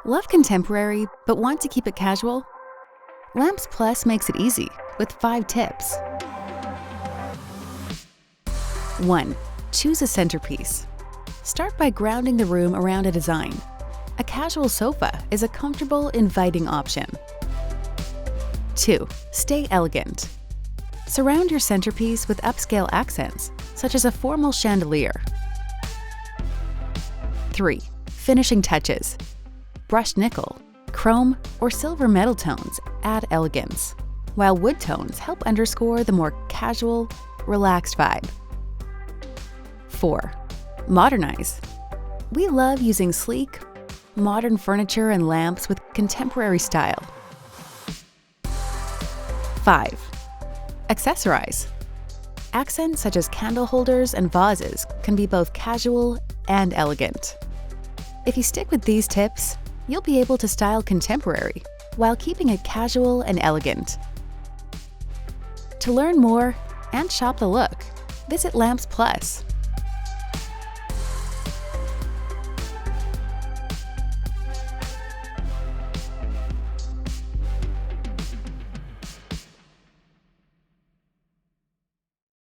Love contemporary but want to keep it casual? Lamps Plus makes it easy with 5 tips. 1. Choose a centerpiece. Start by grounding the room around a design. A casual sofa is a comfortable, inviting option. 2. Stay elegant. Surround your centerpiece with upscale accents, such as a formal chandelier. 3. Finishing touches. Brushed nickel, chrome, or silver metal tones add elegance, while wood tones help underscore the more casual, relaxed vibe. 4. Modernize. We love using sleek, modern furniture and lamps with contemporary style. 5. Accessorize. Accents such as candle holders and vases can be both casual and elegant. If you stick with these tips, you'll be able to style contemporary while keeping it casual and elegant. To learn more and shop the look, visit Lamps Plus.